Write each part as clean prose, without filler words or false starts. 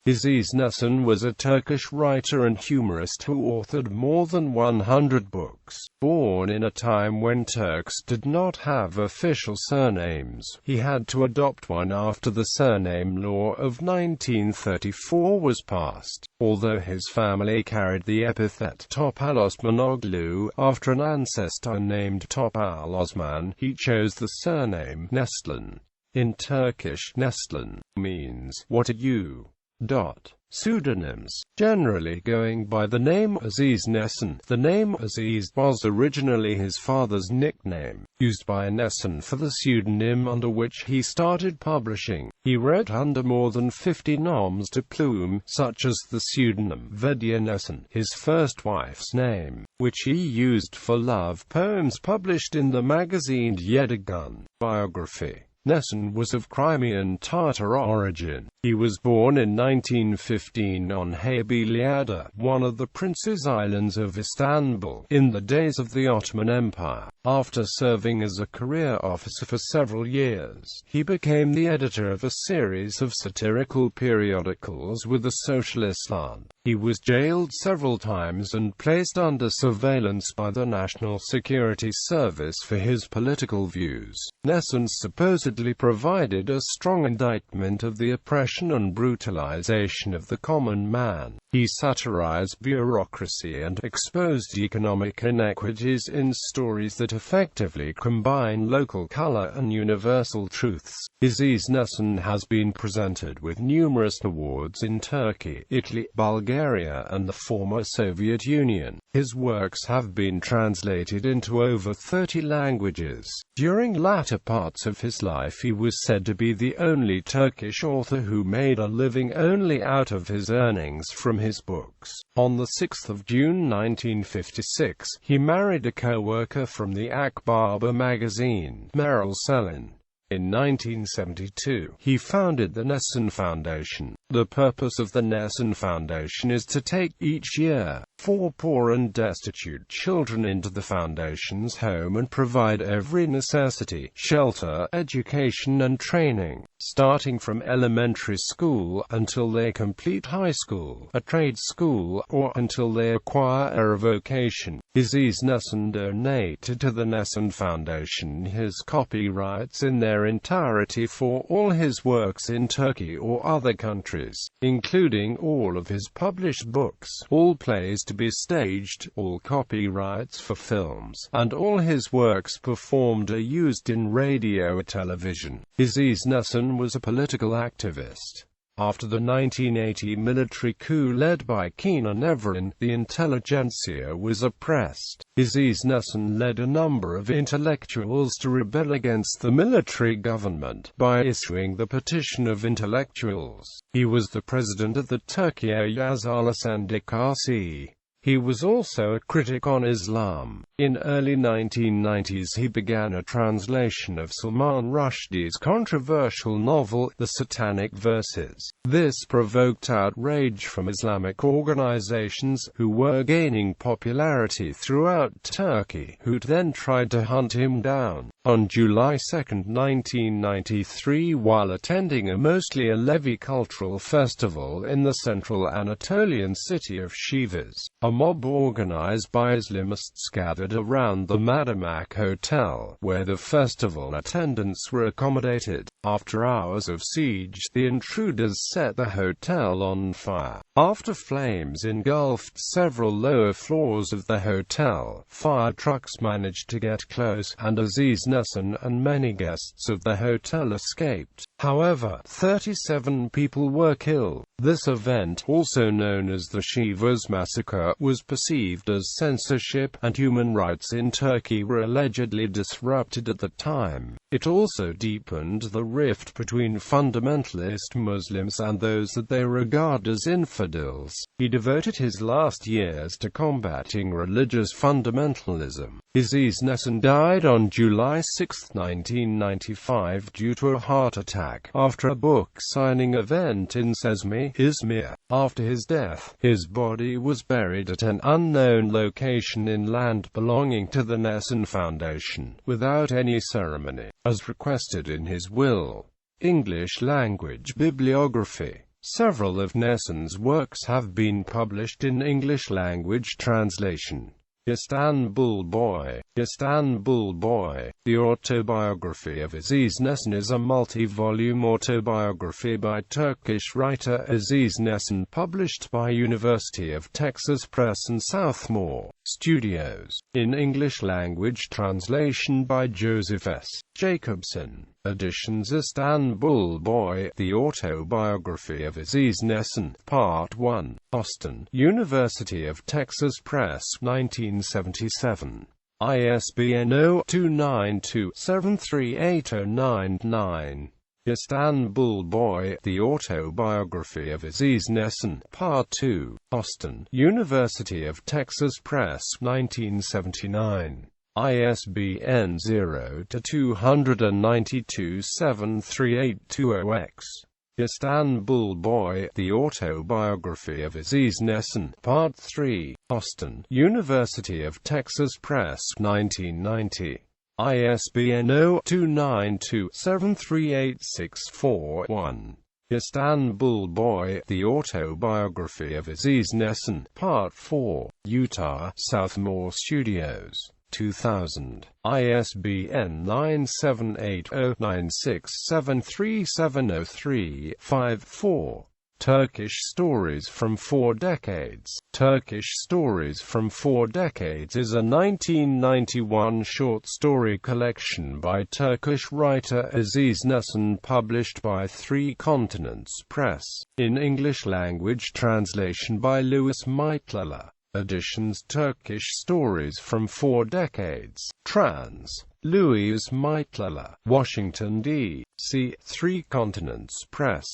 Aziz Nesin was a Turkish writer and humorist who authored more than 100 books. Born in a time when Turks did not have official surnames, he had to adopt one after the Surname Law of 1934 was passed. Although his family carried the epithet Topalosmanoğlu after an ancestor named Topal Osman, he chose the surname Nesin. In Turkish, Nesin means what are you? Pseudonyms, generally going by the name Aziz Nesin. The name Aziz was originally his father's nickname, used by Nesin for the pseudonym under which he started publishing. He wrote under more than 50 noms de plume, such as the pseudonym Vedya Nesin, his first wife's name, which he used for love poems published in the magazine Yedigun. Biography. Nesin was of Crimean Tatar origin. He was born in 1915 on Heybeliada, one of the Prince's Islands of Istanbul, in the days of the Ottoman Empire. After serving as a career officer for several years, he became the editor of a series of satirical periodicals with a socialist slant. He was jailed several times and placed under surveillance by the National Security Service for his political views. Nesin supposedly provided a strong indictment of the oppression and brutalization of the common man. He satirized bureaucracy and exposed economic inequities in stories that effectively combine local color and universal truths. Aziz Nesin has been presented with numerous awards in Turkey, Italy, Bulgaria, and the former Soviet Union. His works have been translated into over 30 languages. During latter parts of his life, he was said to be the only Turkish author who made a living only out of his earnings from his books. On 6 June 1956, he married a co-worker from the Akbaba magazine, Meryl Selin. In 1972, he founded the Nesin Foundation. The purpose of the Nesin Foundation is to take each year 4 poor and destitute children into the foundation's home and provide every necessity, shelter, education and training, starting from elementary school until they complete high school, a trade school, or until they acquire a vocation. Aziz Nesin donated to the Nesin Foundation his copyrights in their entirety for all his works in Turkey or other countries, including all of his published books, all plays to be staged, all copyrights for films, and all his works performed or used in radio or television. Aziz Nesin was a political activist. After the 1980 military coup led by Kenan Evren, the intelligentsia was oppressed. Aziz Nesin led a number of intellectuals to rebel against the military government by issuing the Petition of Intellectuals. He was the president of the Türkiye Yazarlar Sendikası. He was also a critic on Islam. In early 1990s he began a translation of Salman Rushdie's controversial novel, The Satanic Verses. This provoked outrage from Islamic organizations, who were gaining popularity throughout Turkey, who then tried to hunt him down. On July 2, 1993, while attending a mostly Alevi cultural festival in the central Anatolian city of Sivas, a mob organized by Islamists gathered around the Madımak Hotel, where the festival attendants were accommodated. After hours of siege, the intruders set the hotel on fire. After flames engulfed several lower floors of the hotel, fire trucks managed to get close, and Aziz Nesin and many guests of the hotel escaped. However, 37 people were killed. This event, also known as the Sivas Massacre, was perceived as censorship, and human rights in Turkey were allegedly disrupted at the time. It also deepened the rift between fundamentalist Muslims and those that they regard as infidels. He devoted his last years to combating religious fundamentalism. Aziz Nesin died on July 6, 1995 due to a heart attack after a book signing event in Çeşme, Izmir. After his death, his body was buried at an unknown location in land belonging to the Nesin Foundation, without any ceremony, as requested in his will. English language bibliography. Several of Nesin's works have been published in English-language translation. Istanbul Boy. Istanbul Boy, the autobiography of Aziz Nesin, is a multi-volume autobiography by Turkish writer Aziz Nesin, published by University of Texas Press and Southmore Studios, in English-language translation by Joseph S. Jacobson. Editions. Istanbul Boy, the autobiography of Aziz Nesin, Part 1, Austin, University of Texas Press, 1977. ISBN 0292738099. Istanbul Boy, the autobiography of Aziz Nesin, Part 2, Austin, University of Texas Press, 1979. ISBN 0-292-73820-X. Istanbul Boy, the autobiography of Aziz Nesin, Part 3, Austin, University of Texas Press, 1990. ISBN 0-292-73864-1. Istanbul Boy, the autobiography of Aziz Nesin, Part 4, Utah, Southmore Studios, 2000. ISBN 978-096737035-4. Turkish Stories from 4 Decades. Turkish Stories from 4 Decades is a 1991 short story collection by Turkish writer Aziz Nesin, published by Three Continents Press, in English-language translation by Louis Meitlala. Editions. Turkish Stories from 4 Decades. Trans. Louis Meitlala. Washington, D.C. Three Continents Press.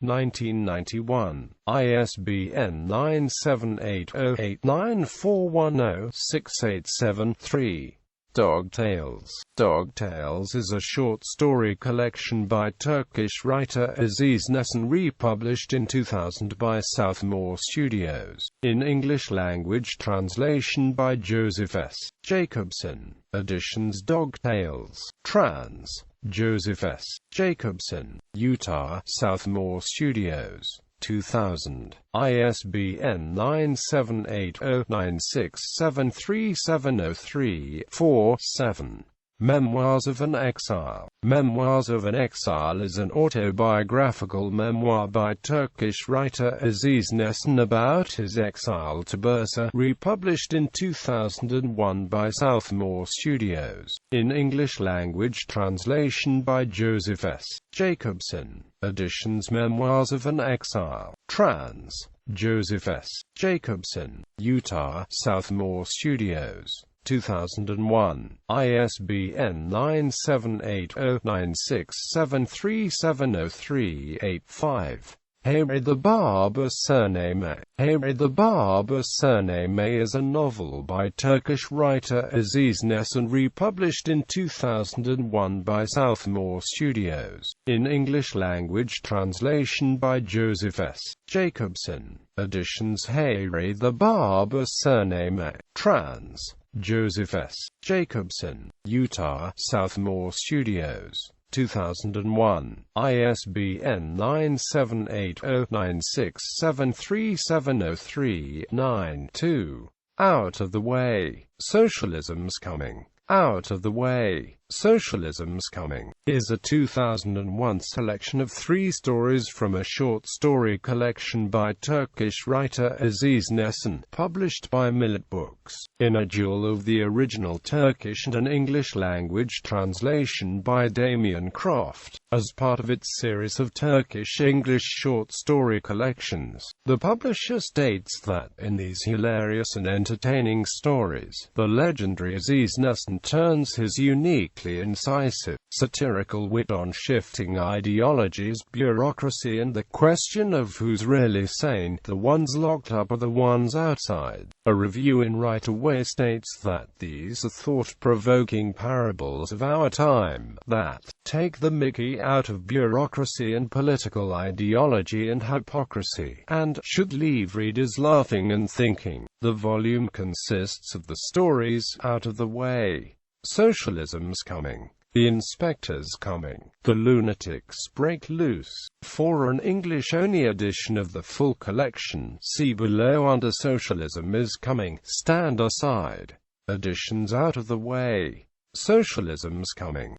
1991. ISBN 978-089410-687-3. Dog Tales. Dog Tales is a short story collection by Turkish writer Aziz Nesin, republished in 2000 by Southmore Studios, in English-language translation by Joseph S. Jacobson. Editions. Dog Tales. Trans. Joseph S. Jacobson. Utah, Southmore Studios. 2000. ISBN 978-096737037-4-7. Memoirs of an Exile. Memoirs of an Exile is an autobiographical memoir by Turkish writer Aziz Nesin about his exile to Bursa, republished in 2001 by Southmore Studios, in English-language translation by Joseph S. Jacobson. Editions. Memoirs of an Exile. Trans. Joseph S. Jacobson. Utah, Southmore Studios. 2001. ISBN 978-096737038-5. Here the Barber Surname. Here the Barber Surname is a novel by Turkish writer Aziz Nesin, republished in 2001 by Southmore Studios, in English-language translation by Joseph S. Jacobson. Editions. Here the Barber Surname. Trans. Joseph S. Jacobson. Utah, Southmore Studios. 2001. ISBN 978-096737039-2. Out of the Way. Socialism's Coming. Out of the Way. Socialism's Coming is a 2001 selection of 3 stories from a short story collection by Turkish writer Aziz Nesin, published by Millet Books, in a dual of the original Turkish and an English-language translation by Damien Croft, as part of its series of Turkish-English short story collections. The publisher states that, in these hilarious and entertaining stories, the legendary Aziz Nesin turns his unique incisive, satirical wit on shifting ideologies, bureaucracy, and the question of who's really sane, the ones locked up or the ones outside. A review in Right Away states that these are thought-provoking parables of our time that take the mickey out of bureaucracy and political ideology and hypocrisy, and should leave readers laughing and thinking. The volume consists of the stories Out of the Way, Socialism's Coming, The inspector's coming. The lunatics break loose. For an English-only edition of the full collection, see below under Socialism is Coming, Stand Aside. Editions out of the way. Socialism's Coming.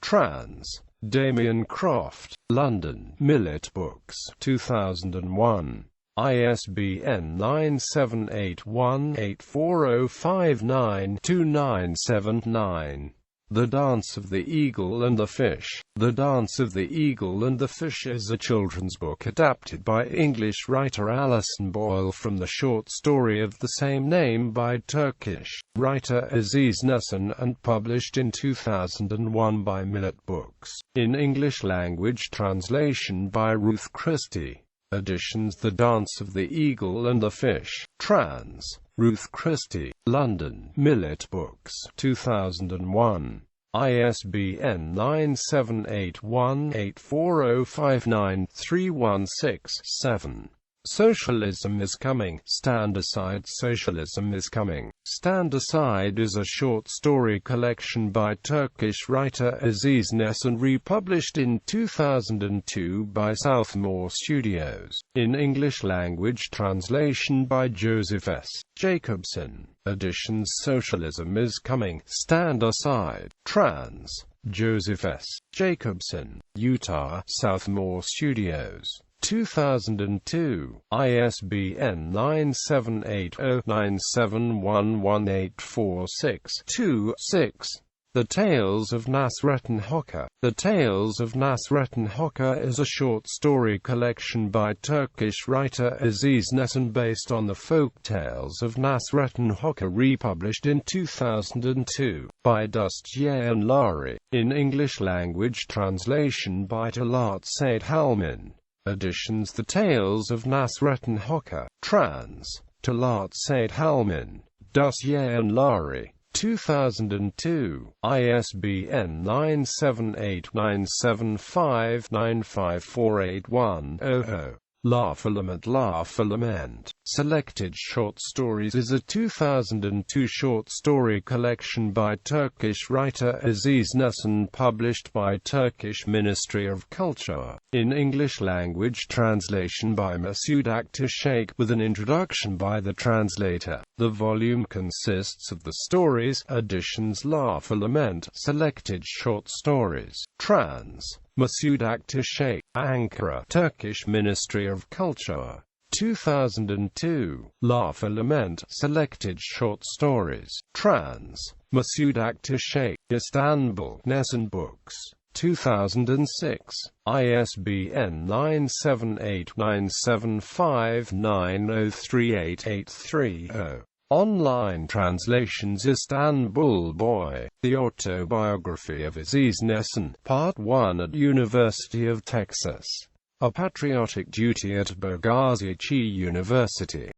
Trans. Damien Croft. London. Millet Books. 2001. ISBN 9781840592979. The Dance of the Eagle and the Fish. The Dance of the Eagle and the Fish is a children's book adapted by English writer Alison Boyle from the short story of the same name by Turkish writer Aziz Nesin and published in 2001 by Millet Books. In English language translation by Ruth Christie. Editions The Dance of the Eagle and the Fish. Trans. Ruth Christie. London. Millet Books. 2001. ISBN 9781840593167. Socialism is Coming, Stand Aside. Socialism is Coming, Stand Aside is a short story collection by Turkish writer Aziz Nesin republished in 2002 by Southmore Studios. In English language translation by Joseph S. Jacobson. Editions Socialism is Coming, Stand Aside. Trans. Joseph S. Jacobson. Utah, Southmore Studios. 2002. ISBN 9780971184626. The Tales of Nasrettin Hoca. The Tales of Nasrettin Hoca is a short story collection by Turkish writer Aziz Nesin based on the folk tales of Nasrettin Hoca republished in 2002 by Dustyan Lari. In English language translation by Talat Said Halmin. Editions The Tales of Nasrettin Hoca. Trans. Talat Said Halmin. Dustyan Lari. 2002. ISBN 9789759548100. La Filament. Selected Short Stories is a 2002 short story collection by Turkish writer Aziz Nesin published by Turkish Ministry of Culture. In English language translation by Masoud Akhtar Sheikh with an introduction by the translator. The volume consists of the stories, editions La Filament, Selected Short Stories. Trans. Masoud Akhtar Sheikh, Ankara, Turkish Ministry of Culture. 2002. La Filament, Selected Short Stories. Trans. Masoud Akhtar Sheikh, Istanbul, Nesin Books. 2006. ISBN 9789759038830. Online translations Istanbul Boy. The Autobiography of Aziz Nesin, Part 1 at University of Texas. A Patriotic Duty at Boğaziçi University.